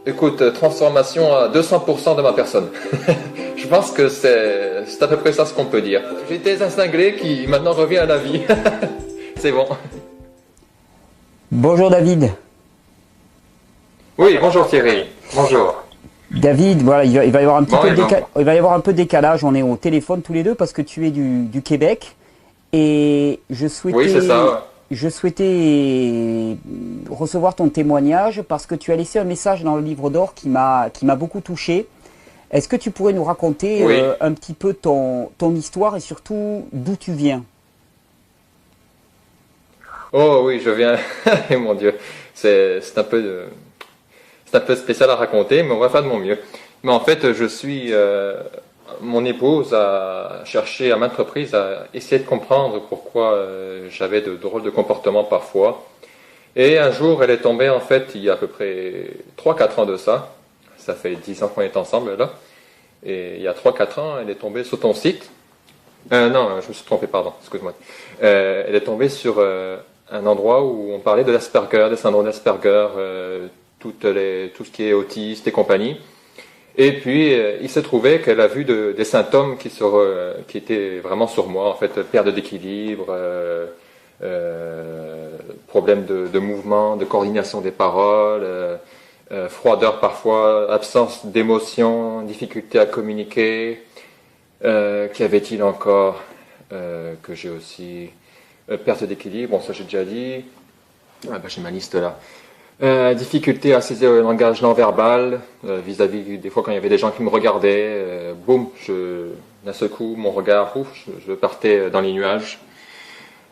Écoute, transformation à 200% de ma personne. Je pense que c'est à peu près ça ce qu'on peut dire. J'étais un cinglé qui maintenant revient à la vie. C'est bon. Bonjour David. Oui, bonjour Thierry. Bonjour. David, voilà, il va y avoir un petit Bon, peu et de il va y avoir un peu de décalage. On est au téléphone tous les deux parce que tu es du Québec et Oui, c'est ça. je souhaitais recevoir ton témoignage parce que tu as laissé un message dans le livre d'or qui m'a beaucoup touché. Est-ce que tu pourrais nous raconter Oui. un petit peu ton histoire et surtout d'où tu viens? Oh oui, je viens. Eh, mon Dieu, c'est un peu c'est un peu spécial à raconter, mais on va faire de mon mieux. Mais en fait, mon épouse a cherché à maintes reprises à essayer de comprendre pourquoi j'avais de drôles de comportements parfois. Et un jour, elle est tombée, en fait, il y a à peu près 3 4 ans de ça. Ça fait 10 ans qu'on est ensemble là. Et il y a 3 4 ans, elle est tombée sur ton site. Non, je me suis trompé, pardon, excuse-moi. Elle est tombée sur un endroit où on parlait de l'Asperger, des syndromes d'Asperger, tout ce qui est autiste et compagnie. Et puis, il s'est trouvé qu'elle a vu des symptômes qui étaient vraiment sur moi, en fait, perte d'équilibre, problème de mouvement, de coordination des paroles, froideur parfois, absence d'émotion, difficulté à communiquer. Qu'y avait-il encore que j'ai aussi perte d'équilibre, bon ça j'ai déjà dit. Ah, bah, j'ai ma liste là. Difficulté à saisir le langage non verbal vis-à-vis des fois quand il y avait des gens qui me regardaient. Boum, d'un seul coup mon regard, ouf, je partais dans les nuages.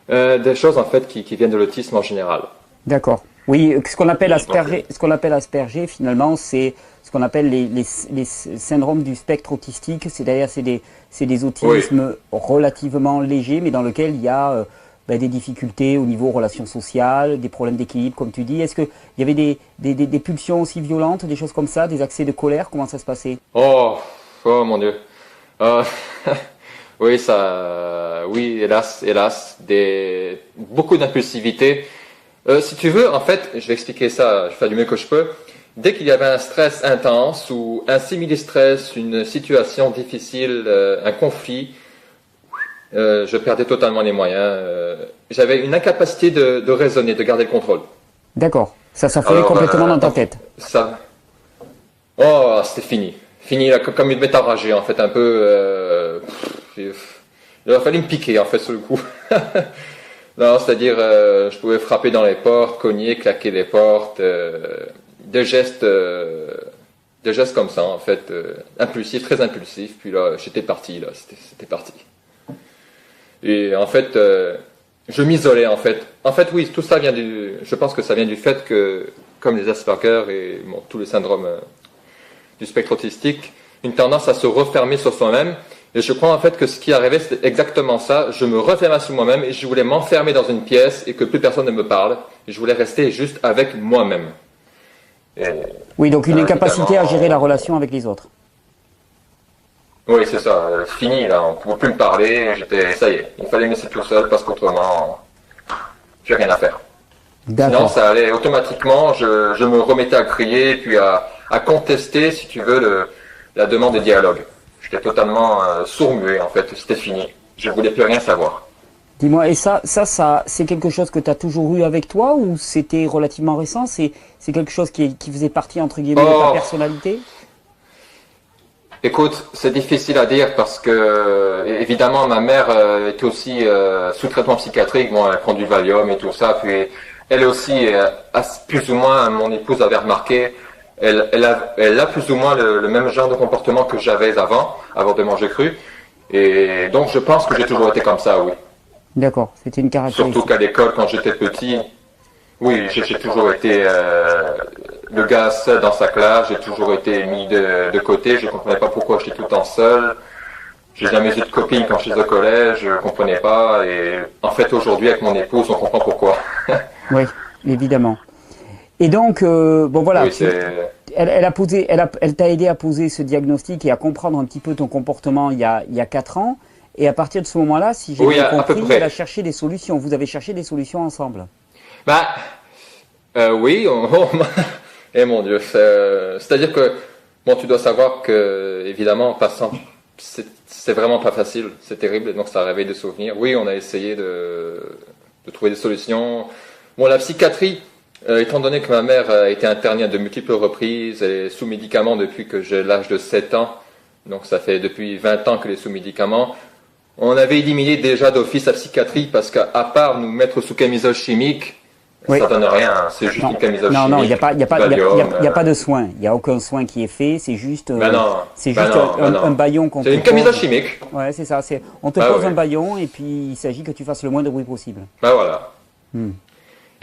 Des choses en fait qui viennent de l'autisme en général. D'accord. Oui, Donc, ce qu'on appelle Asperger, finalement, c'est ce qu'on appelle les syndromes du spectre autistique. C'est-à-dire, c'est des oui. autismes relativement légers, mais dans lesquels il y a des difficultés au niveau relations sociales, des problèmes d'équilibre, comme tu dis. Est-ce qu'il y avait des pulsions aussi violentes, des choses comme ça, des accès de colère? Comment ça se passait? Oh, oh mon Dieu. Euh, oui, oui, hélas, hélas, beaucoup d'impulsivité. Si tu veux, en fait, je vais expliquer ça, je vais faire du mieux que je peux. Dès qu'il y avait un stress intense ou un simili-stress, une situation difficile, un conflit, je perdais totalement les moyens. J'avais une incapacité de raisonner, de garder le contrôle. D'accord. Ça s'affolait Alors, complètement dans ta tête. ça, oh, c'était fini. Fini, là, comme une bête enragée, en fait, un peu. Il a fallu me piquer, en fait, sur le coup. Non, c'est-à-dire, je pouvais frapper dans les portes, cogner, claquer les portes, des gestes, des gestes comme ça, en fait, impulsifs, très impulsifs. Puis là, j'étais parti, là, c'était parti. Et en fait, je m'isolais, en fait. En fait, oui, tout ça je pense que ça vient du fait que, comme les Asperger et bon, tous les syndromes du spectre autistique, une tendance à se refermer sur soi-même. Et je crois en fait que ce qui arrivait, c'était exactement ça. Je me refermais sur moi-même et je voulais m'enfermer dans une pièce et que plus personne ne me parle. Et je voulais rester juste avec moi-même. Et Oui, donc une ça, incapacité à gérer la évidemment, relation avec les autres. oui, c'est ça. Fini, là. On ne pouvait plus me parler. Ça y est. Il fallait me laisser tout seul parce qu'autrement, j'ai rien à faire. Sinon, D'accord. ça allait automatiquement. Je me remettais à crier puis à contester, si tu veux, la demande de dialogue. J'étais totalement sourd-muet, en fait. C'était fini. Je ne voulais plus rien savoir. Dis-moi, et ça, c'est quelque chose que tu as toujours eu avec toi ou c'était relativement récent? C'est quelque chose qui faisait partie, entre guillemets, de ta Oh, personnalité? écoute, c'est difficile à dire parce que, évidemment, ma mère était aussi sous traitement psychiatrique. Bon, elle prend du Valium et tout ça. Puis, elle aussi, plus ou moins, mon épouse avait remarqué, elle a plus ou moins le même genre de comportement que j'avais avant de manger cru. Et donc, je pense que j'ai toujours été comme ça, oui. D'accord, c'était une Surtout caractéristique. qu'à l'école, quand j'étais petit, oui, j'ai toujours été le gars seul dans sa classe, j'ai toujours été mis de côté, je comprenais pas pourquoi j'étais tout le temps seul. J'ai jamais eu de copine quand j'étais au collège, je comprenais pas. Et en fait, aujourd'hui, avec mon épouse, on comprend pourquoi. Oui, évidemment. Et donc, bon voilà, Oui, c'est... elle t'a aidé à poser ce diagnostic et à comprendre un petit peu ton comportement il y a 4 ans. Et à partir de ce moment-là, si j'ai Oui, bien à peu compris, elle a près. cherché des solutions. Vous avez cherché des solutions ensemble. Bah, oui, Eh mon Dieu, c'est-à-dire que, bon, tu dois savoir que, évidemment, en passant, c'est vraiment pas facile, c'est terrible, et donc ça réveille des souvenirs. Oui, on a essayé de trouver des solutions. Bon, la psychiatrie, étant donné que ma mère a été internée à de multiples reprises, elle est sous médicaments depuis que j'ai l'âge de 7 ans, donc ça fait depuis 20 ans qu'elle est sous médicaments. On avait éliminé déjà d'office la psychiatrie parce qu'à part nous mettre sous camisole chimique, Oui. ça donne rien, c'est juste une camisole Non, chimique. non, il n'y a pas, y a pas, y a- Valium, y a pas de soin. Il n'y a aucun soin qui est fait. C'est juste, Ben non, c'est ben juste non, ben non. un bâillon qu'on te C'est une camisole pose. chimique. Ouais, c'est ça. On te Ah pose ouais. un bâillon et puis il s'agit que tu fasses le moins de bruit possible. Ben voilà. Hmm.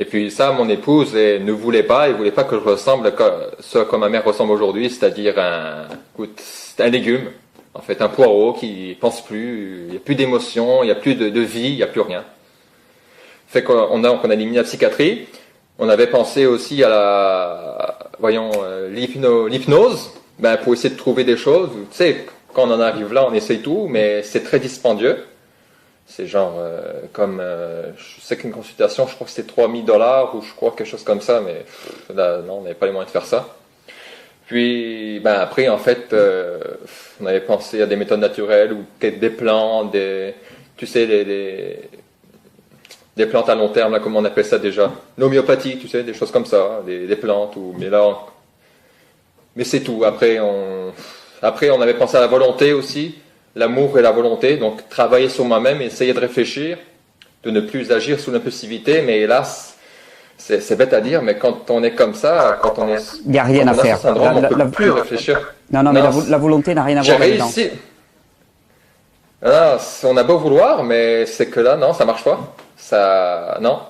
Et puis ça, mon épouse ne voulait pas, elle voulait pas que je ressemble ce que ma mère ressemble aujourd'hui, c'est-à-dire un légume, en fait, un poireau qui pense plus, il n'y a plus d'émotion, il n'y a plus de vie, il n'y a plus rien. Fait qu'on a éliminé la psychiatrie. On avait pensé aussi à l'hypnose, ben, pour essayer de trouver des choses. Tu sais, quand on en arrive là, on essaye tout, mais c'est très dispendieux. C'est genre, je sais qu'une consultation, je crois que c'était $3000 ou je crois quelque chose comme ça, mais là, non, on n'avait pas les moyens de faire ça. Puis, ben, après, en fait, on avait pensé à des méthodes naturelles ou peut-être des plantes, tu sais, des plantes à long terme, là, comment on appelle ça déjà? L'homéopathie, tu sais, des choses comme ça, des plantes, mais c'est tout. Après, on avait pensé à la volonté aussi, l'amour et la volonté, donc travailler sur moi-même, essayer de réfléchir, de ne plus agir sous l'impulsivité, mais hélas, c'est bête à dire, mais quand on est comme ça, quand on est, Il n'y a rien quand à on a faire. ce syndrome, on peut plus réfléchir. Non, mais Non, la volonté n'a rien à j'ai voir là-dedans. réussi. Ah, on a beau vouloir, mais c'est que là, non, ça marche pas. Non,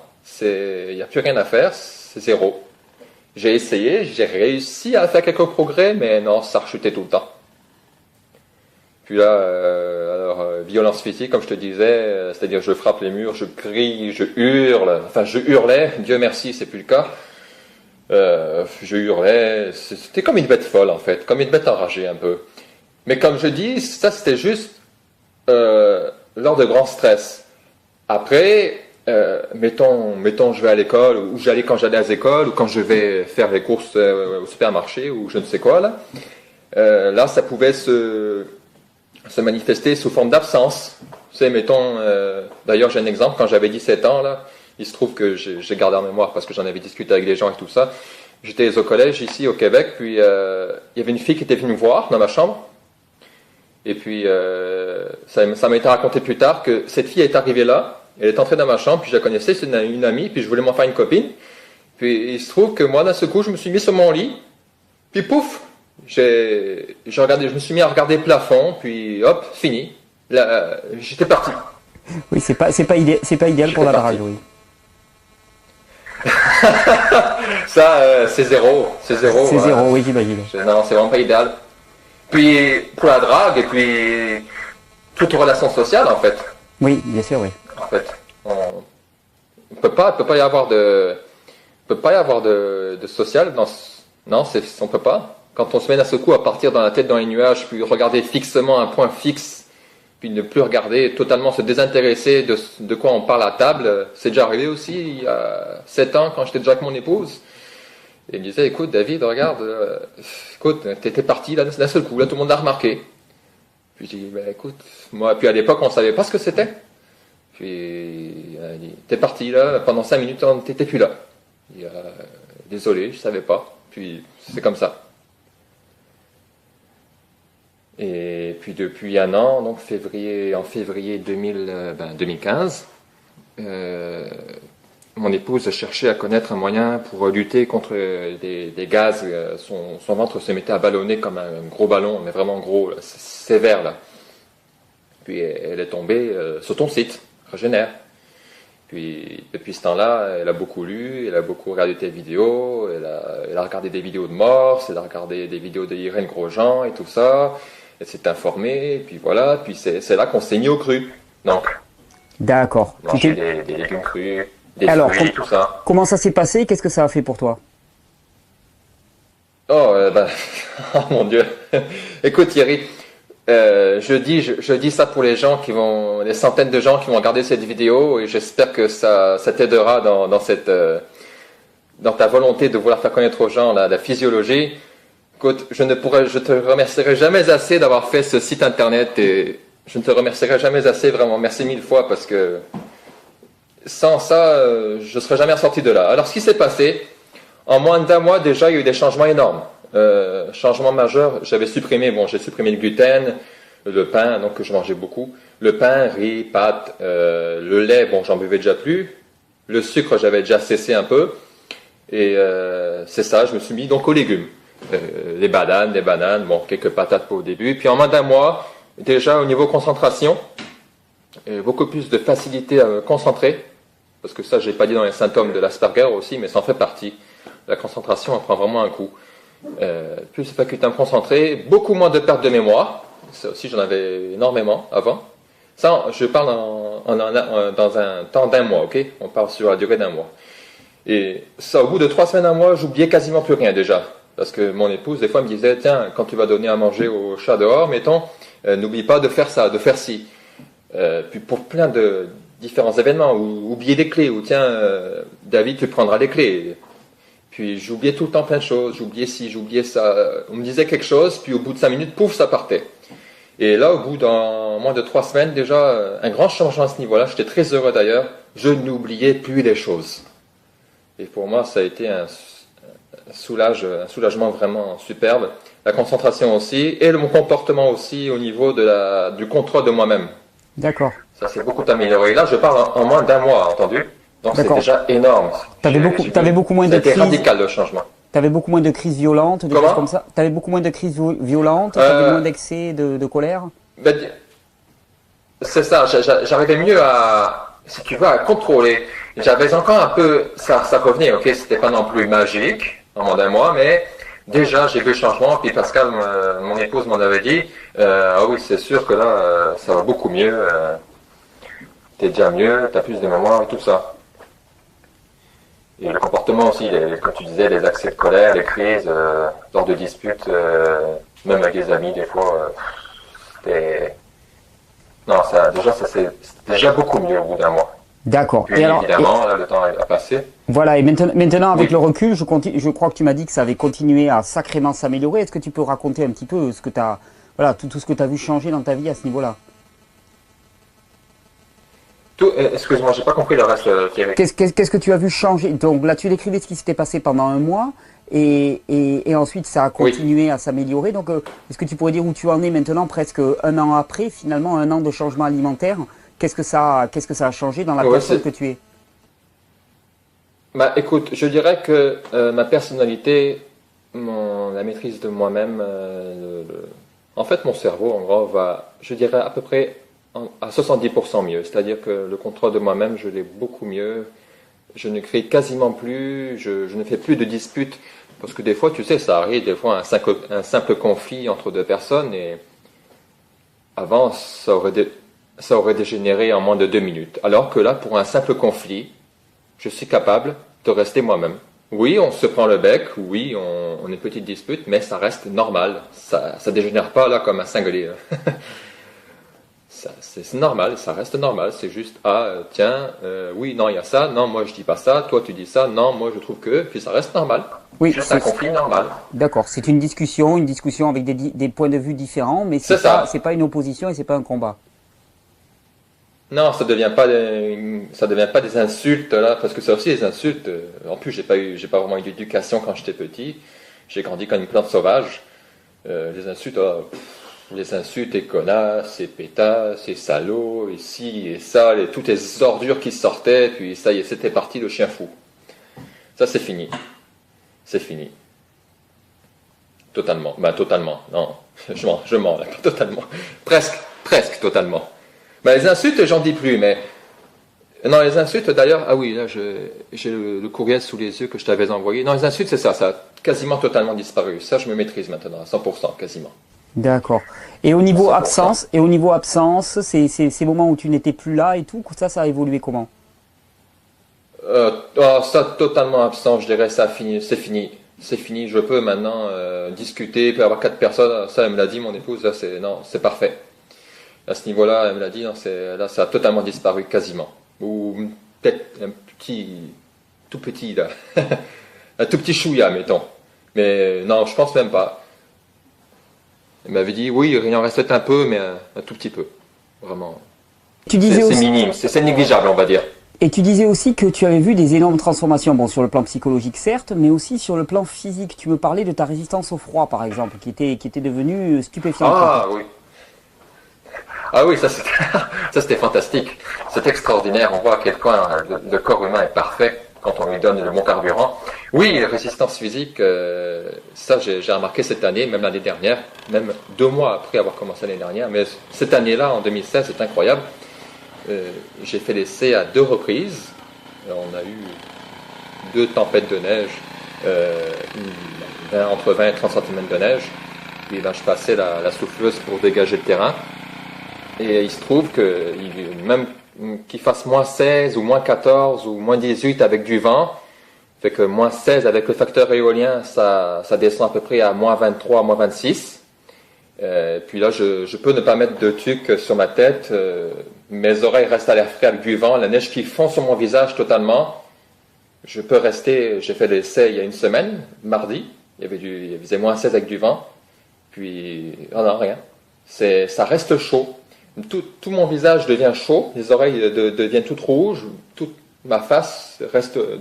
il n'y a plus rien à faire, c'est zéro. J'ai essayé, j'ai réussi à faire quelques progrès, mais non, ça rechutait tout le temps. Puis là, violence physique, comme je te disais, c'est-à-dire je frappe les murs, je crie, je hurle, enfin je hurlais, Dieu merci, c'est plus le cas. Je hurlais, c'était comme une bête folle en fait, comme une bête enragée un peu. Mais comme je dis, ça c'était juste lors de grands stress. Après, mettons je vais à l'école, ou j'allais quand j'allais à l'école, ou quand je vais faire les courses au supermarché, ou je ne sais quoi là. Là, ça pouvait se manifester sous forme d'absence. Tu sais, mettons, d'ailleurs j'ai un exemple, quand j'avais 17 ans, là, il se trouve que j'ai gardé en mémoire parce que j'en avais discuté avec les gens et tout ça. J'étais au collège ici au Québec, puis il y avait une fille qui était venue me voir dans ma chambre. Et puis ça m'a été raconté plus tard que cette fille est arrivée là, elle est entrée dans ma chambre, puis je la connaissais, c'est une amie, puis je voulais m'en faire une copine. Puis il se trouve que moi, d'un seul coup, je me suis mis sur mon lit, puis pouf, je me suis mis à regarder le plafond, puis hop, fini. Là, j'étais parti. Oui, c'est pas idéal pour la parti. drague, oui. Ça, c'est zéro. C'est zéro. C'est zéro, oui, j'imagine. Non, c'est vraiment pas idéal. Puis, pour la drague, et puis, toute relation sociale, en fait. Oui, bien sûr, oui. En fait, on peut pas y avoir de social non, on peut pas. Quand on se met d'un seul coup à partir dans la tête dans les nuages, puis regarder fixement un point fixe, puis ne plus regarder, totalement se désintéresser de quoi on parle à table, c'est déjà arrivé aussi il y a 7 ans quand j'étais déjà avec mon épouse. Et il me disait, écoute David, regarde, écoute, t'étais parti là d'un seul coup, là tout le monde l'a remarqué. Puis je dis, ben écoute, moi, puis à l'époque on savait pas ce que c'était. Puis il dit, t'es parti là, pendant 5 minutes, t'étais plus là. Il dit, désolé, je savais pas. Puis c'est comme ça. Et puis depuis un an, donc en février 2015, mon épouse cherchait à connaître un moyen pour lutter contre des gaz. Son ventre se mettait à ballonner comme un gros ballon, mais vraiment gros, là, sévère là. Puis elle est tombée sur ton site, Régénère. Puis depuis ce temps-là, elle a beaucoup lu, elle a beaucoup regardé tes vidéos, elle a regardé des vidéos de Morse, elle a regardé des vidéos de Irène Grosjean et tout ça. Elle s'est informée, et puis voilà, puis c'est là qu'on s'est mis au cru. Donc, D'accord. manger des légumes crus, des Alors, fruits, tout ça. Comment ça s'est passé? Qu'est-ce que ça a fait pour toi? Oh, oh mon Dieu. Écoute Thierry, je dis ça pour les gens les centaines de gens qui vont regarder cette vidéo, et j'espère que ça t'aidera dans dans ta volonté de vouloir faire connaître aux gens la physiologie, écoute, je te remercierai jamais assez d'avoir fait ce site internet et je ne te remercierai jamais assez, vraiment. Merci 1000 fois parce que sans ça, je ne serais jamais ressorti de là. Alors, ce qui s'est passé, en moins d'un mois, déjà, il y a eu des changements énormes. Changement majeur, j'ai supprimé le gluten, le pain, donc je mangeais beaucoup. Le pain, riz, pâtes, le lait, j'en buvais déjà plus. Le sucre, j'avais déjà cessé un peu. Et c'est ça, je me suis mis donc aux légumes. Les bananes, quelques patates au début. Puis en moins d'un mois, déjà au niveau concentration, beaucoup plus de facilité à me concentrer. Parce que ça, j'ai pas dit dans les symptômes de l'Asperger aussi, mais ça en fait partie. La concentration, elle prend vraiment un coup. Plus de faculté à me concentrer, beaucoup moins de perte de mémoire. Ça aussi, j'en avais énormément avant. Ça, je parle dans un temps d'un mois, ok? On parle sur la durée d'un mois. Et ça, au bout de 3 semaines, un mois, j'oubliais quasiment plus rien déjà. Parce que mon épouse, des fois, me disait, tiens, quand tu vas donner à manger au chat dehors, mettons, n'oublie pas de faire ça, de faire ci. Puis pour plein de différents événements, ou oublier des clés, ou tiens, David, tu prendras les clés. Puis j'oubliais tout le temps plein de choses, j'oubliais ci, j'oubliais ça. On me disait quelque chose, puis au bout de 5 minutes, pouf, ça partait. Et là, au bout d'un moins de 3 semaines, déjà, un grand changement à ce niveau-là. J'étais très heureux d'ailleurs. Je n'oubliais plus les choses. Et pour moi, ça a été un soulagement vraiment superbe. La concentration aussi, et mon comportement aussi au niveau du contrôle de moi-même. D'accord. Ça s'est beaucoup amélioré. Là, je parle en moins d'un mois, entendu. Donc c'est déjà énorme. T'avais beaucoup moins de crises. C'était radical le changement. T'avais beaucoup moins de crises violentes, des choses comme ça. T'avais beaucoup moins de crises violentes, t'avais moins d'excès de colère. C'est ça. J'arrivais mieux si tu veux, à contrôler. J'avais encore un peu, ça revenait. Ok, c'était pas non plus magique en moins d'un mois, mais déjà j'ai vu le changement. Puis Pascal, mon épouse, m'en avait dit, ah oui, c'est sûr que là, ça va beaucoup mieux. T'es déjà mieux, t'as plus de mémoire et tout ça. Et le comportement aussi, comme tu disais, les accès de colère, les crises, lors de disputes, même avec des amis, des fois, c'était... Non, c'est déjà beaucoup mieux au bout d'un mois. D'accord. Puis, évidemment, là, le temps a passé. Voilà, et maintenant avec le recul, je crois que tu m'as dit que ça avait continué à sacrément s'améliorer. Est-ce que tu peux raconter un petit peu ce que tu as, voilà, tout ce que tu as vu changer dans ta vie à ce niveau-là? Excuse-moi, j'ai pas compris le reste, Thierry. Qu'est-ce que tu as vu changer? Donc là, tu décrivais ce qui s'était passé pendant un mois et ensuite ça a continué à s'améliorer. Donc, est-ce que tu pourrais dire où tu en es maintenant, presque un an après, finalement, un an de changement alimentaire? Qu'est-ce que ça a changé dans la personne que tu es? Écoute, je dirais que ma personnalité, la maîtrise de moi-même, en fait, mon cerveau, en gros, va, je dirais, à peu près à 70% mieux. C'est-à-dire que le contrôle de moi-même, je l'ai beaucoup mieux. Je ne crie quasiment plus, je ne fais plus de disputes. Parce que des fois, tu sais, ça arrive, des fois, un simple conflit entre deux personnes. Et avant, ça aurait dégénéré en moins de 2 minutes. Alors que là, pour un simple conflit, je suis capable de rester moi-même. Oui, on se prend le bec, oui, on a une petite dispute, mais ça reste normal. Ça dégénère pas là comme un cinglé. C'est normal, ça reste normal. C'est juste, tiens, oui, non, il y a ça, non, moi je dis pas ça, toi tu dis ça, non, moi je trouve que, puis ça reste normal. Oui, juste un conflit normal. D'accord, c'est une discussion avec des points de vue différents, mais c'est pas une opposition et c'est pas un combat. Non, ça devient pas des insultes là, parce que ça aussi les insultes. En plus, j'ai pas vraiment eu d'éducation quand j'étais petit. J'ai grandi comme une plante sauvage. Les insultes, et connasses, et pétasses, et salauds, et ci et ça, toutes les ordures qui sortaient, puis ça y est, c'était parti le chien fou. Ça c'est fini. C'est fini. Totalement. Totalement. Non, je mens là, pas totalement. Presque totalement. Les insultes, j'en dis plus, mais... Non, les insultes, d'ailleurs... Ah oui, là, j'ai le courriel sous les yeux que je t'avais envoyé. Non, les insultes, c'est ça a quasiment totalement disparu. Ça, je me maîtrise maintenant, à 100%, quasiment. D'accord. Et au niveau absence, ces moments où tu n'étais plus là et tout, ça a évolué comment? Ça, totalement absent, je dirais, c'est fini. C'est fini, je peux maintenant discuter, peut avoir 4 personnes, ça, elle me l'a dit, mon épouse, là, c'est parfait. À ce niveau-là, elle me l'a dit, là, ça a totalement disparu, quasiment. Ou peut-être un tout petit, là. Un tout petit chouïa, mettons. Mais non, je pense même pas. Il m'avait dit, oui, il en reste peut-être un peu, mais un tout petit peu. Vraiment. Tu disais C'est aussi, minime, c'est négligeable, on va dire. et tu disais aussi que tu avais vu des énormes transformations, bon, sur le plan psychologique certes, mais aussi sur le plan physique. Tu me parlais de ta résistance au froid, par exemple, qui était devenue stupéfiante. Ah oui. Ah oui, ça c'était ça, c'était fantastique. C'est extraordinaire. On voit à quel point le corps humain est parfait quand on lui donne le bon carburant. Oui, résistance physique, ça j'ai remarqué cette année, même l'année dernière, même 2 mois après avoir commencé l'année dernière. Mais cette année-là, en 2016, c'est incroyable. J'ai fait l'essai à 2 reprises. On a eu 2 tempêtes de neige, entre 20 et 30 cm de neige. Puis là, je passais la souffleuse pour dégager le terrain. Et il se trouve que même qu'il fasse moins 16 ou moins 14 ou moins 18 avec du vent, fait que moins 16 avec le facteur éolien, ça descend à peu près à moins 23, moins 26. Puis là, je peux ne pas mettre de tuque sur ma tête. Mes oreilles restent à l'air frais avec du vent, la neige qui fond sur mon visage totalement. Je peux rester, j'ai fait l'essai il y a une semaine, mardi. Il faisait moins 16 avec du vent. Puis, oh non, rien. Ça reste chaud. Tout mon visage devient chaud, les oreilles deviennent toutes rouges, toute ma face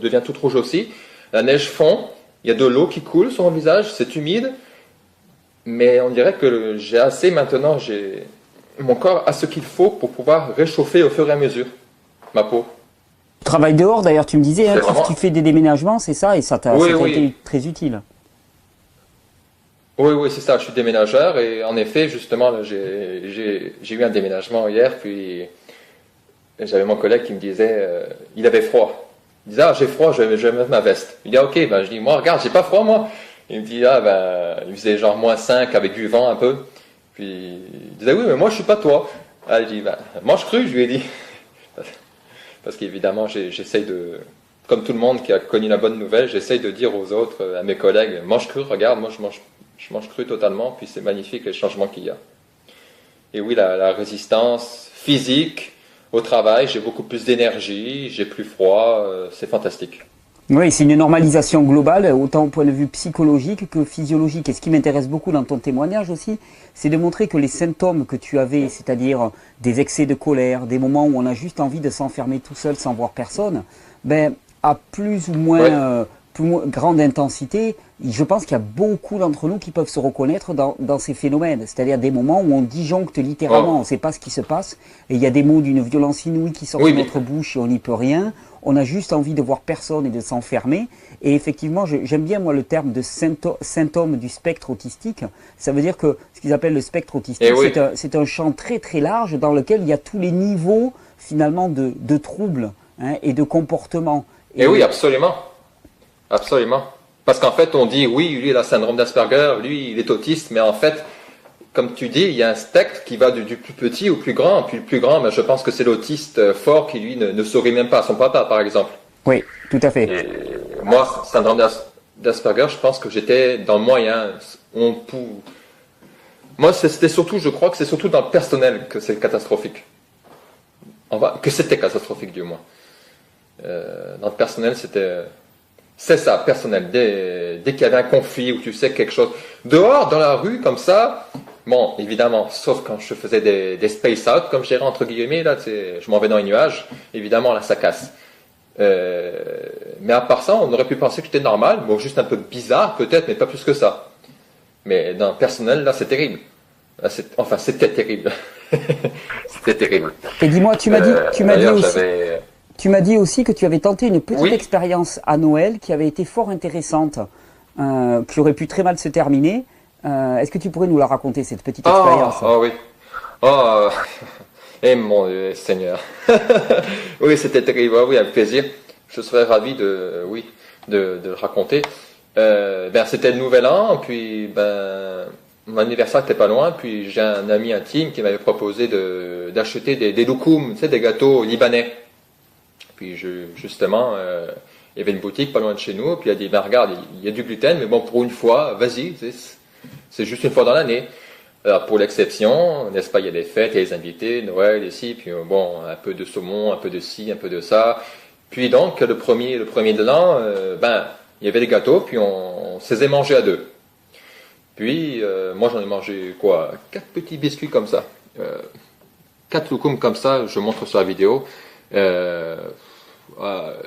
devient toute rouge aussi. La neige fond, il y a de l'eau qui coule sur mon visage, c'est humide. Mais on dirait que j'ai assez maintenant, mon corps a ce qu'il faut pour pouvoir réchauffer au fur et à mesure ma peau. Tu travailles dehors, d'ailleurs, tu me disais, hein, vraiment... tu fais des déménagements, c'est ça, et ça t'a été très utile. Oui, c'est ça, je suis déménageur et en effet, justement, là, j'ai eu un déménagement hier, puis j'avais mon collègue qui me disait, il avait froid. Il disait, ah, j'ai froid, je vais mettre ma veste. Il dit, ah, ok, ben, je dis, moi, regarde, j'ai pas froid, moi. Il me dit, ah, ben, il faisait genre moins 5 avec du vent un peu. Puis, il disait, oui, mais moi, je suis pas toi. Ah, je dis, ben, mange cru, je lui ai dit. Parce qu'évidemment, j'essaye de, comme tout le monde qui a connu la bonne nouvelle, j'essaye de dire aux autres, à mes collègues, mange cru, regarde, moi, je mange cru totalement, puis c'est magnifique les changements qu'il y a. Et oui, la résistance physique au travail, j'ai beaucoup plus d'énergie, j'ai plus froid, c'est fantastique. Oui, c'est une normalisation globale, autant au point de vue psychologique que physiologique. Et ce qui m'intéresse beaucoup dans ton témoignage aussi, c'est de montrer que les symptômes que tu avais, c'est-à-dire des excès de colère, des moments où on a juste envie de s'enfermer tout seul sans voir personne, ben, à plus ou moins grande intensité, je pense qu'il y a beaucoup d'entre nous qui peuvent se reconnaître dans ces phénomènes, c'est-à-dire des moments où on disjoncte littéralement, on ne sait pas ce qui se passe, et il y a des mots d'une violence inouïe qui sortent de notre bouche et on n'y peut rien, on a juste envie de voir personne et de s'enfermer, et effectivement, j'aime bien moi le terme de symptôme du spectre autistique, ça veut dire que ce qu'ils appellent le spectre autistique, c'est un champ très très large dans lequel il y a tous les niveaux finalement de troubles et de comportements. Et oui, absolument. Absolument. Parce qu'en fait, on dit, oui, lui, il a le syndrome d'Asperger, lui, il est autiste, mais en fait, comme tu dis, il y a un spectre qui va du plus petit au plus grand. Puis le plus grand, ben, je pense que c'est l'autiste fort qui, lui, ne sourit même pas à son papa, par exemple. Oui, tout à fait. Et moi, syndrome d'Asperger, je pense que j'étais dans le moyen. Moi, c'était surtout, je crois que c'est surtout dans le personnel que c'est catastrophique. Que c'était catastrophique, du moins. Dans le personnel, c'est ça, personnel. Dès qu'il y avait un conflit ou tu sais quelque chose. Dehors, dans la rue, comme ça, bon, évidemment, sauf quand je faisais des space out, comme je dirais entre guillemets, là, je m'en vais dans les nuages, évidemment, là, ça casse. Mais à part ça, on aurait pu penser que j'étais normal, bon, juste un peu bizarre, peut-être, mais pas plus que ça. Mais dans le personnel, là, c'est terrible. Là, c'était terrible. C'était terrible. Et dis-moi, tu m'as dit aussi que tu avais tenté une petite expérience à Noël qui avait été fort intéressante, qui aurait pu très mal se terminer. Est-ce que tu pourrais nous la raconter, cette petite expérience? Oui. Mon Dieu, Seigneur. Oui, c'était terrible. Oui, avec plaisir. Je serais ravi de le raconter. C'était le Nouvel An, puis mon anniversaire n'était pas loin, puis j'ai un ami intime qui m'avait proposé d'acheter des loukoums, tu sais, des gâteaux libanais. Puis justement, il y avait une boutique pas loin de chez nous, puis il a dit, regarde, il y a du gluten, mais bon, pour une fois, vas-y, c'est juste une fois dans l'année. Alors pour l'exception, n'est-ce pas, il y a les fêtes, il y a les invités, Noël ici, puis bon, un peu de saumon, un peu de ci, un peu de ça. Puis donc, le premier de l'an, Il y avait des gâteaux, puis on se les a mangés à deux. Puis, moi, j'en ai mangé, 4 petits biscuits comme ça. 4 loukoums comme ça, je montre sur la vidéo.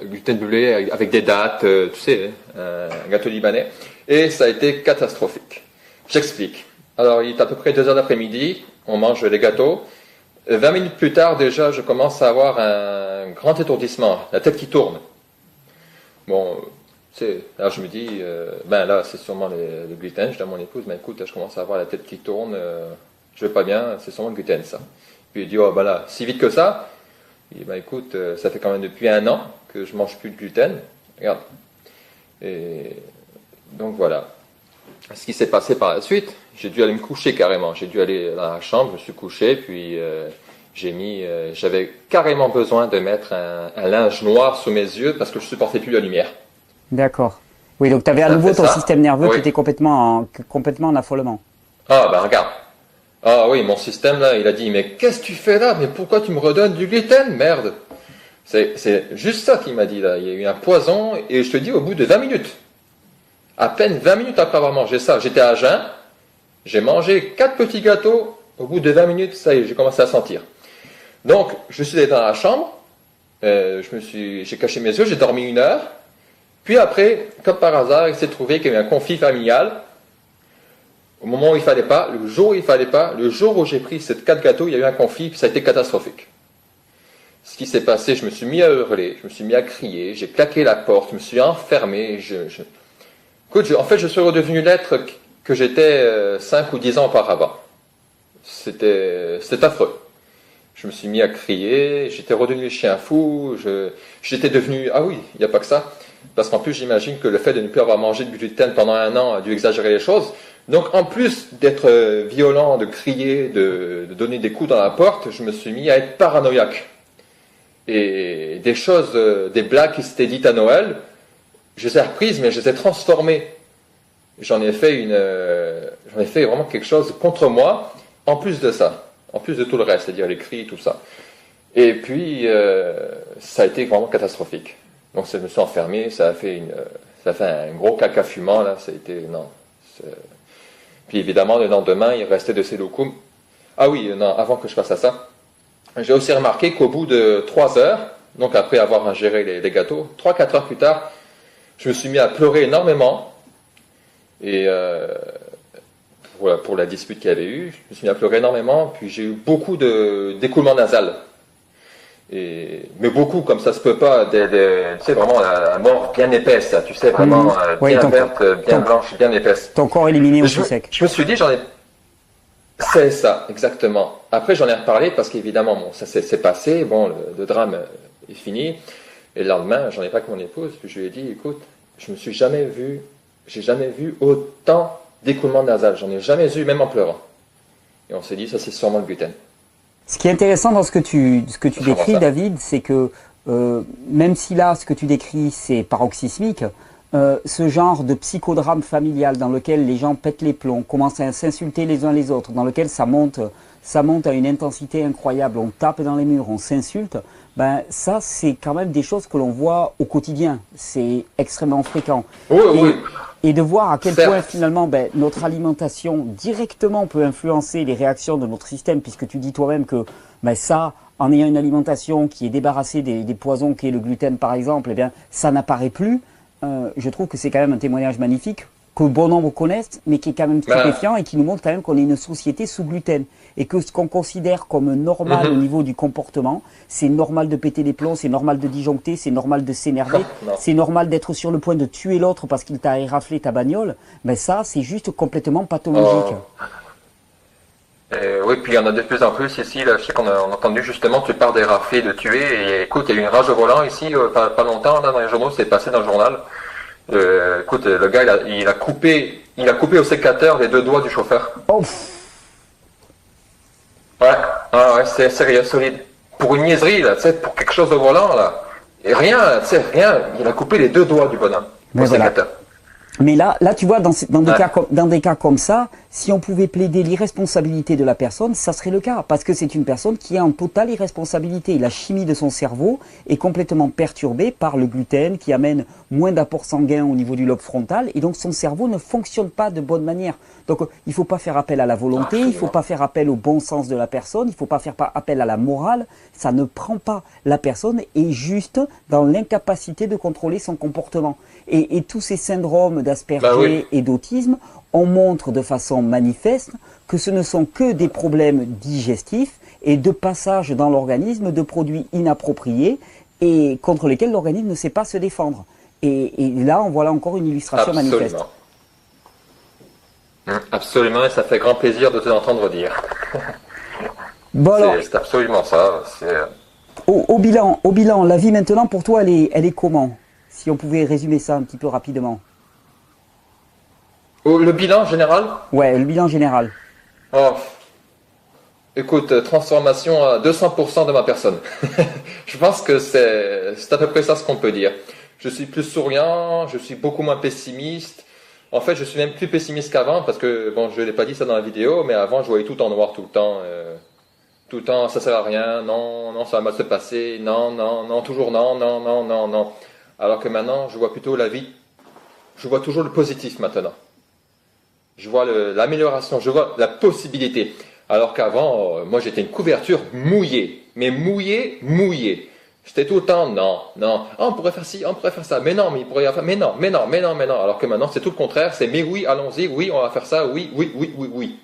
Gluten brûlé avec des dattes, tu sais, un gâteau libanais. Et ça a été catastrophique. J'explique. Alors, il est à peu près 2 heures d'après-midi, on mange les gâteaux. 20 minutes plus tard, déjà, je commence à avoir un grand étourdissement, la tête qui tourne. Bon, tu sais, là, je me dis, là, c'est sûrement le gluten. Je dis à mon épouse, écoute, je commence à avoir la tête qui tourne, je vais pas bien, c'est sûrement le gluten, ça. Puis il dit, oh, là, si vite que ça. Et écoute, ça fait quand même depuis 1 an que je mange plus de gluten. Regarde. Et donc voilà. Ce qui s'est passé par la suite, j'ai dû aller me coucher carrément. J'ai dû aller dans la chambre, je me suis couché, puis j'avais carrément besoin de mettre un linge noir sous mes yeux parce que je supportais plus la lumière. D'accord. Oui, donc tu avais à nouveau ton système nerveux qui était complètement en affolement. Ah, regarde. Ah oui, mon système là, il a dit, mais qu'est-ce que tu fais là? Mais pourquoi tu me redonnes du gluten? Merde! C'est juste ça qu'il m'a dit là. Il y a eu un poison, et je te dis, au bout de 20 minutes, à peine 20 minutes après avoir mangé ça, j'étais à jeun, j'ai mangé 4 petits gâteaux, au bout de 20 minutes, ça y est, j'ai commencé à sentir. Donc, je suis allé dans la chambre, j'ai caché mes yeux, j'ai dormi 1 heure, puis après, comme par hasard, il s'est trouvé qu'il y avait un conflit familial. Au moment où il fallait pas, le jour où il fallait pas, le jour où j'ai pris ces 4 gâteaux, il y a eu un conflit, puis ça a été catastrophique. Ce qui s'est passé, je me suis mis à hurler, je me suis mis à crier, j'ai claqué la porte, je me suis enfermé. Écoute, en fait, je suis redevenu l'être que j'étais 5 ou 10 ans auparavant. C'était affreux. Je me suis mis à crier, j'étais redevenu chien fou, j'étais devenu... Ah oui, il n'y a pas que ça. Parce qu'en plus, j'imagine que le fait de ne plus avoir mangé de gluten pendant 1 an a dû exagérer les choses. Donc, en plus d'être violent, de crier, de donner des coups dans la porte, je me suis mis à être paranoïaque. Et des choses, des blagues qui s'étaient dites à Noël, je les ai reprises, mais je les ai transformées. J'en ai fait vraiment quelque chose contre moi, en plus de ça, en plus de tout le reste, c'est-à-dire les cris, tout ça. Et puis, ça a été vraiment catastrophique. Donc, je me suis enfermé, ça a fait un gros caca fumant, là, ça a été, non. Puis évidemment, le lendemain, il restait de ces loukoums. Ah oui, non, avant que je fasse à ça, j'ai aussi remarqué qu'au bout de 3 heures, donc après avoir ingéré les gâteaux, 3-4 heures plus tard, je me suis mis à pleurer énormément. Et pour la dispute qu'il y avait eu, je me suis mis à pleurer énormément, puis j'ai eu beaucoup d'écoulements nasal. Mais beaucoup, comme ça se peut pas, tu sais, vraiment la mort bien épaisse, tu sais, vraiment bien verte, bien blanche, bien épaisse. Ton corps éliminé au sec. Je me suis dit, c'est ça, exactement. Après, j'en ai reparlé parce qu'évidemment, bon, ça s'est passé, bon, le drame est fini. Et le lendemain, j'en ai pas avec mon épouse, puis je lui ai dit, écoute, j'ai jamais vu autant d'écoulement nasal. J'en ai jamais eu, même en pleurant. Et on s'est dit, ça c'est sûrement le gluten. Ce qui est intéressant dans ce que tu décris, David, c'est que même si là, ce que tu décris, c'est paroxysmique, ce genre de psychodrame familial dans lequel les gens pètent les plombs, commencent à s'insulter les uns les autres, dans lequel ça monte à une intensité incroyable, on tape dans les murs, on s'insulte, ben ça c'est quand même des choses que l'on voit au quotidien, c'est extrêmement fréquent. Oui. Et de voir à quel point finalement notre alimentation directement peut influencer les réactions de notre système, puisque tu dis toi-même que ça, en ayant une alimentation qui est débarrassée des poisons qu'est le gluten par exemple, eh bien ça n'apparaît plus. Je trouve que c'est quand même un témoignage magnifique, que bon nombre connaissent, mais qui est quand même stupéfiant et qui nous montre quand même qu'on est une société sous gluten. Et que ce qu'on considère comme normal au niveau du comportement, c'est normal de péter les plombs, c'est normal de disjoncter, c'est normal de s'énerver, c'est normal d'être sur le point de tuer l'autre parce qu'il t'a éraflé ta bagnole, ça c'est juste complètement pathologique. Oui, puis il y en a de plus en plus ici, là, je sais qu'on a entendu justement, tu parles d'érafler, de tuer, et écoute, il y a eu une rage au volant ici, pas longtemps, là, dans les journaux, c'est passé dans le journal. Écoute, le gars, il a coupé au sécateur les 2 doigts du chauffeur. Oh. Ouais, c'est sérieux, solide. Pour une niaiserie, là, tu sais, pour quelque chose au volant, là. Et rien, tu sais, rien, il a coupé les 2 doigts du bonhomme. Au sécateur. Mais là, tu vois, dans des Ouais. dans des cas comme ça, si on pouvait plaider l'irresponsabilité de la personne, ça serait le cas. Parce que c'est une personne qui est en totale irresponsabilité. La chimie de son cerveau est complètement perturbée par le gluten qui amène moins d'apport sanguin au niveau du lobe frontal. Et donc son cerveau ne fonctionne pas de bonne manière. Donc il ne faut pas faire appel à la volonté, il ne faut Absolument. pas faire appel au bon sens de la personne, il ne faut pas faire appel à la morale. Ça ne prend pas. La personne est juste dans l'incapacité de contrôler son comportement. Et tous ces syndromes Bah oui, d'Asperger et d'autisme, on montre de façon manifeste que ce ne sont que des problèmes digestifs et de passage dans l'organisme de produits inappropriés et contre lesquels l'organisme ne sait pas se défendre. Et là, on voit là encore une illustration manifeste. absolument. Absolument, et ça fait grand plaisir de te l'entendre dire. Bon alors, C'est absolument ça. au bilan, la vie maintenant pour toi, elle est comment? Si on pouvait résumer ça un petit peu rapidement. Oh, le bilan général? Ouais, le bilan général. Oh, écoute, transformation à 200% de ma personne. Je pense que c'est à peu près ça ce qu'on peut dire. Je suis plus souriant, je suis beaucoup moins pessimiste. En fait, je suis même plus pessimiste qu'avant parce que, bon, je l'ai pas dit ça dans la vidéo, mais avant, je voyais tout en noir tout le temps. Tout le temps, ça sert à rien, non, non, ça va mal se passer, non, non, non, toujours non, non, non, non, non. Alors que maintenant, je vois plutôt la vie, je vois toujours le positif maintenant. Je vois l'amélioration, je vois la possibilité. Alors qu'avant, moi j'étais une couverture mouillée, mais mouillée, mouillée. J'étais tout le temps, non, non, ah, on pourrait faire ci, on pourrait faire ça, mais non, mais il pourrait y avoir, mais non, mais non, mais non, mais non. Alors que maintenant c'est tout le contraire, c'est mais oui, allons-y, oui, on va faire ça, oui, oui, oui, oui, oui.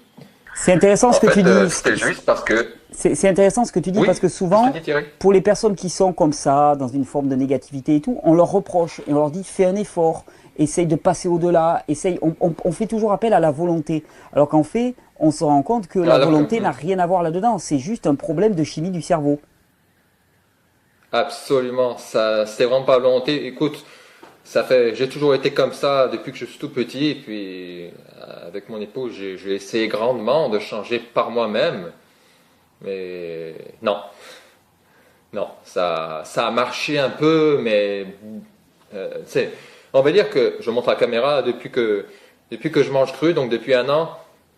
C'est intéressant ce En que tu fait, dis. c'était juste parce que, C'est intéressant ce que tu dis oui, parce que je te souvent, dis Thierry. pour les personnes qui sont comme ça, dans une forme de négativité et tout, on leur reproche et on leur dit fais un effort, essaye de passer au-delà, essaye. On fait toujours appel à la volonté. Alors qu'en fait, on se rend compte que la volonté n'a rien à voir là-dedans. C'est juste un problème de chimie du cerveau. Absolument, ça, c'est vraiment pas la volonté. Écoute, j'ai toujours été comme ça depuis que je suis tout petit, et puis avec mon épouse, j'ai essayé grandement de changer par moi-même, mais non, non, ça a marché un peu, mais on va dire que je montre la caméra depuis que je mange cru, donc depuis un an,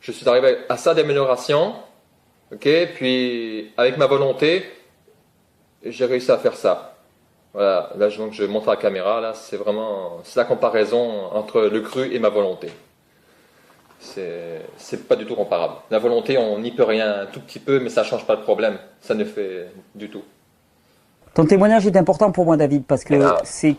je suis arrivé à ça d'amélioration, ok, puis avec ma volonté, j'ai réussi à faire ça. Voilà, là donc je montre la caméra, là c'est la comparaison entre le cru et ma volonté. C'est pas du tout comparable. La volonté, on n'y peut rien un tout petit peu, mais ça change pas le problème. Ça ne fait du tout. Ton témoignage est important pour moi, David, parce Et que là, c'est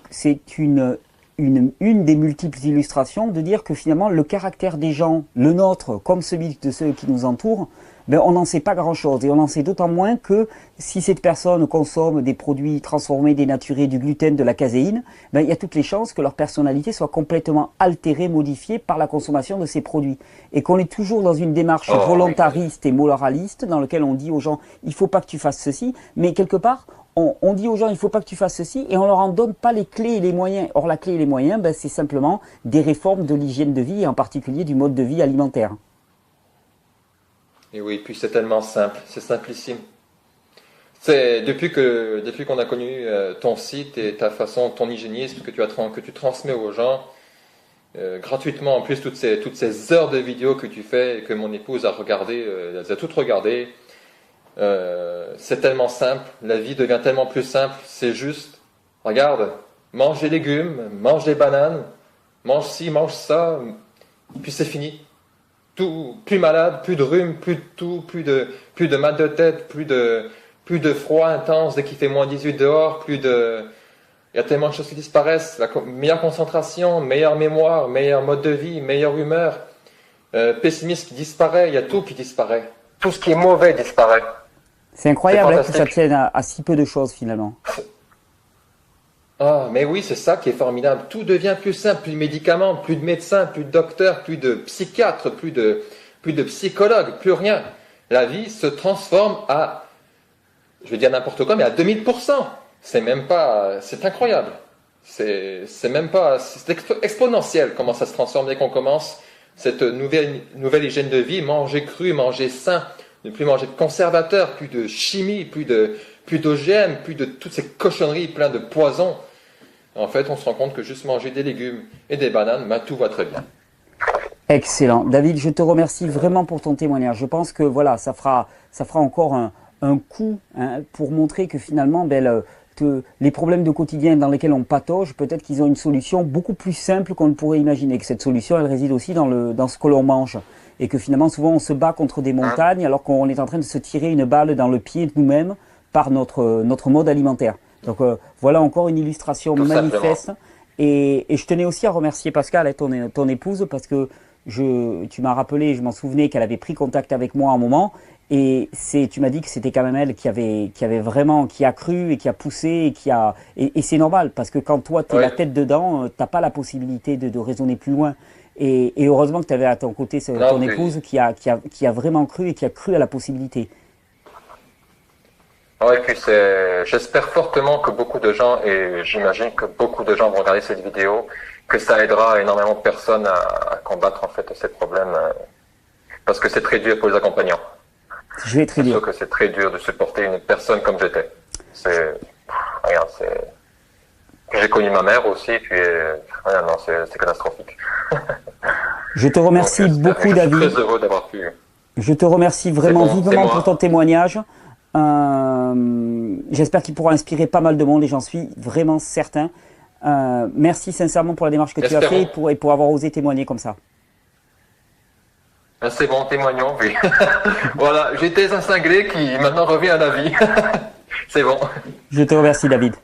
une des multiples illustrations de dire que finalement le caractère des gens, le nôtre comme celui de ceux qui nous entourent, ben, on n'en sait pas grand-chose. Et on en sait d'autant moins que si cette personne consomme des produits transformés, dénaturés, du gluten, de la caséine, ben, il y a toutes les chances que leur personnalité soit complètement altérée, modifiée par la consommation de ces produits. Et qu'on est toujours dans une démarche oh, oui. volontariste et moraliste dans laquelle on dit aux gens, il faut pas que tu fasses ceci, mais quelque part, on dit aux gens il ne faut pas que tu fasses ceci et on leur en donne pas les clés et les moyens. Or la clé et les moyens, ben, c'est simplement des réformes de l'hygiène de vie et en particulier du mode de vie alimentaire. Et oui, puis c'est tellement simple, c'est simplissime. C'est depuis qu'on a connu ton site et ta façon, ton hygiénisme que tu transmets aux gens gratuitement. En plus, toutes ces heures de vidéos que tu fais et que mon épouse a regardé, elle les a toutes regardées. C'est tellement simple, la vie devient tellement plus simple. C'est juste, regarde, mange des légumes, mange des bananes, mange ci, mange ça, puis c'est fini. Tout, plus malade, plus de rhume, plus de tout, plus de mal de tête, plus de froid intense dès qu'il fait moins 18 dehors, il y a tellement de choses qui disparaissent. Meilleure concentration, meilleure mémoire, meilleur mode de vie, meilleure humeur, pessimisme qui disparaît, il y a tout qui disparaît. Tout ce qui est mauvais disparaît. C'est incroyable hein, que ça fantastique. tienne à si peu de choses finalement. Ah, mais oui, c'est ça qui est formidable. Tout devient plus simple, plus de médicaments, plus de médecins, plus de docteurs, plus de psychiatres, plus de psychologues, plus rien. La vie se transforme je vais dire n'importe quoi, mais à 2000%. C'est même pas, c'est incroyable. C'est exponentiel comment ça se transforme dès qu'on commence cette nouvelle hygiène de vie, manger cru, manger sain, ne plus manger de conservateurs, plus de chimie, plus d'OGM, plus de toutes ces cochonneries pleines de poison. En fait, on se rend compte que juste manger des légumes et des bananes, bah, tout va très bien. Excellent. David, je te remercie vraiment pour ton témoignage. Je pense que voilà, ça fera encore un coup, hein, pour montrer que finalement, les problèmes de quotidien dans lesquels on patauge, peut-être qu'ils ont une solution beaucoup plus simple qu'on ne pourrait imaginer. Que cette solution, elle réside aussi dans ce que l'on mange. Et que finalement, souvent, on se bat contre des montagnes alors qu'on est en train de se tirer une balle dans le pied de nous-mêmes par notre mode alimentaire. Donc voilà encore une illustration Tout manifeste. Et je tenais aussi à remercier Pascal, hein, ton épouse, parce que tu m'as rappelé, je m'en souvenais qu'elle avait pris contact avec moi à un moment. Et tu m'as dit que c'était quand même elle qui avait vraiment, qui a cru et qui a poussé et c'est normal parce que quand toi tu es la tête dedans, t'as pas la possibilité de raisonner plus loin. Et heureusement que tu avais à ton côté ton épouse qui a vraiment cru et qui a cru à la possibilité. Ouais, et puis j'espère fortement que beaucoup de gens, et j'imagine que beaucoup de gens vont regarder cette vidéo, que ça aidera énormément de personnes à combattre en fait ces problèmes, parce que c'est très dur pour les accompagnants. Je vais très C'est dur. sûr que c'est très dur de supporter une personne comme j'étais. Regarde, j'ai connu ma mère aussi, puis rien, non, c'est catastrophique. Je te remercie beaucoup, David. Je suis très heureux d'avoir pu. Je te remercie vraiment vivement pour ton témoignage. J'espère qu'il pourra inspirer pas mal de monde et j'en suis vraiment certain. Merci sincèrement pour la démarche que tu as fait et pour avoir osé témoigner comme ça. C'est bon, témoignons, oui. Voilà, j'étais un cinglé qui maintenant revient à la vie. C'est bon. Je te remercie, David.